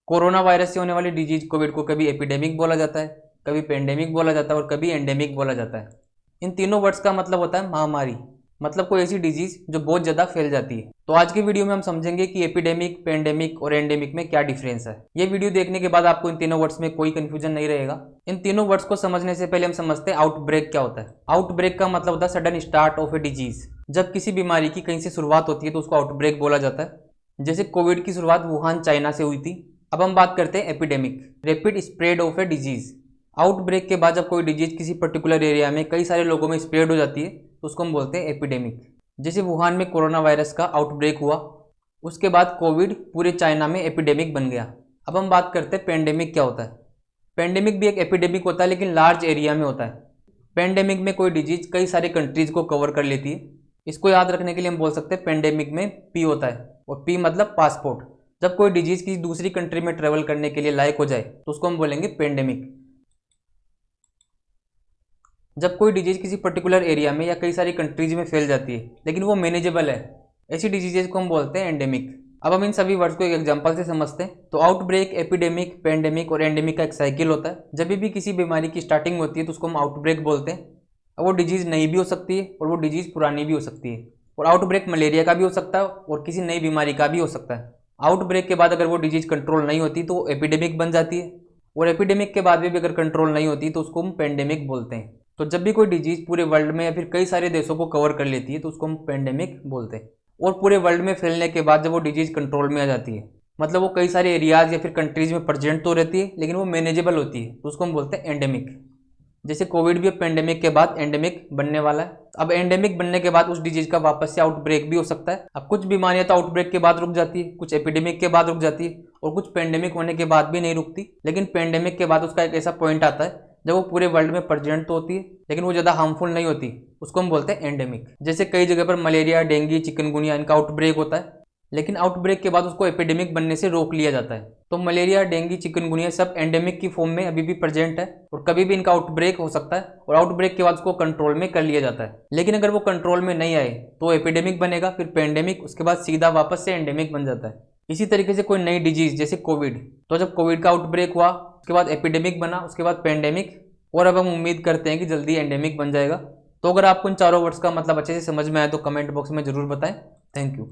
Corona virus से होने वाली डिजीज कोविड को कभी एपिडेमिक बोला जाता है, कभी पेंडेमिक बोला जाता है और कभी एंडेमिक बोला जाता है। इन तीनों वर्ड्स का मतलब होता है महामारी, मतलब कोई ऐसी डिजीज जो बहुत ज़्यादा फैल जाती है। तो आज की वीडियो में हम समझेंगे कि एपिडेमिक, पेंडेमिक और एंडेमिक में क्या डिफरेंस है। ये वीडियो देखने के बाद आपको इन तीनों वर्ड्स में कोई कंफ्यूजन नहीं रहेगा। इन तीनों वर्ड्स को समझने से पहले हम समझते हैं आउटब्रेक क्या होता है। आउटब्रेक का मतलब होता है sudden start of a disease. जब किसी बीमारी की कहीं से शुरुआत होती है तो उसको आउटब्रेक बोला जाता है। जैसे कोविड की शुरुआत वुहान, चाइना से हुई थी। अब हम बात करते हैं epidemic, rapid spread of a disease. Outbreak के बाद जब कोई डिजीज किसी पर्टिकुलर एरिया में कई सारे लोगों में स्प्रेड हो जाती है तो उसको हम बोलते हैं एपिडेमिक। जैसे वुहान में कोरोना वायरस का आउटब्रेक हुआ, उसके बाद कोविड पूरे चाइना में एपिडेमिक बन गया। अब हम बात करते हैं पेंडेमिक क्या होता है। पेंडेमिक भी एक एपिडेमिक होता है लेकिन लार्ज एरिया में होता है। पेंडेमिक में कोई डिजीज कई सारे कंट्रीज को कवर कर लेती है। इसको याद रखने के लिए हम बोल सकते हैं पेंडेमिक में पी होता है, और पी मतलब पासपोर्ट। जब कोई डिजीज किसी दूसरी कंट्री में ट्रेवल करने के लिए लायक हो जाए तो उसको हम बोलेंगे पेंडेमिक। जब कोई डिजीज किसी पर्टिकुलर एरिया में या कई सारी कंट्रीज में फैल जाती है लेकिन वो मैनेजेबल है, ऐसी डिजीजेज को हम बोलते हैं एंडेमिक। अब हम इन सभी वर्ड्स को एक एग्जांपल से समझते हैं। तो आउटब्रेक, एपिडेमिक, पेंडेमिक और एंडेमिक का एक साइकिल होता है। जब भी किसी बीमारी की स्टार्टिंग होती है तो उसको हम आउटब्रेक बोलते हैं। अब वो डिजीज नई भी हो सकती है और वो डिजीज पुरानी भी हो सकती है। और आउटब्रेक मलेरिया का भी हो सकता है और किसी नई बीमारी का भी हो सकता है। आउटब्रेक के बाद अगर वो डिजीज कंट्रोल नहीं होती तो एपिडेमिक बन जाती है, और एपिडेमिक के बाद भी अगर कंट्रोल नहीं होती तो उसको हम पेंडेमिक बोलते हैं। तो जब भी कोई डिजीज पूरे वर्ल्ड में या फिर कई सारे देशों को कवर कर लेती है तो उसको हम पेंडेमिक बोलते हैं। और पूरे वर्ल्ड में फैलने के बाद जब वो डिजीज कंट्रोल में आ जाती है, मतलब वो कई सारे एरियाज या फिर कंट्रीज में प्रेजेंट तो रहती है लेकिन वो मैनेजेबल होती है, तो उसको हम बोलते हैं एंडेमिक। जैसे कोविड भी अब पेंडेमिक के बाद एंडेमिक बनने वाला है। अब एंडेमिक बनने के बाद उस डिजीज का वापस से आउटब्रेक भी हो सकता है। अब कुछ बीमारियां तो आउटब्रेक के बाद रुक जाती है, कुछ एपिडेमिक के बाद रुक जाती है और कुछ पेंडेमिक होने के बाद भी नहीं रुकती। लेकिन पेंडेमिक के बाद उसका एक ऐसा पॉइंट आता है जब वो पूरे वर्ल्ड में प्रेजेंट तो होती है लेकिन वो ज़्यादा हार्मफुल नहीं होती, उसको हम बोलते हैं एंडेमिक। जैसे कई जगह पर मलेरिया, डेंगू, चिकनगुनिया इनका आउटब्रेक होता है, लेकिन आउटब्रेक के बाद उसको एपिडेमिक बनने से रोक लिया जाता है। तो मलेरिया, डेंगू, चिकनगुनिया सब एंडेमिक की फॉर्म में अभी भी प्रेजेंट है और कभी भी इनका आउटब्रेक हो सकता है, और आउटब्रेक के बाद उसको कंट्रोल में कर लिया जाता है। लेकिन अगर वो कंट्रोल में नहीं आए तो एपिडेमिक बनेगा, फिर पेंडेमिक, उसके बाद सीधा वापस से एंडेमिक बन जाता है। इसी तरीके से कोई नई डिजीज जैसे कोविड, तो जब कोविड का आउटब्रेक हुआ उसके बाद एपिडेमिक बना, उसके बाद पेंडेमिक, और अब हम उम्मीद करते हैं कि जल्दी एंडेमिक बन जाएगा। तो अगर आपको इन चारों वर्ड्स का मतलब अच्छे से समझ में आया तो कमेंट बॉक्स में जरूर बताएं। Thank you.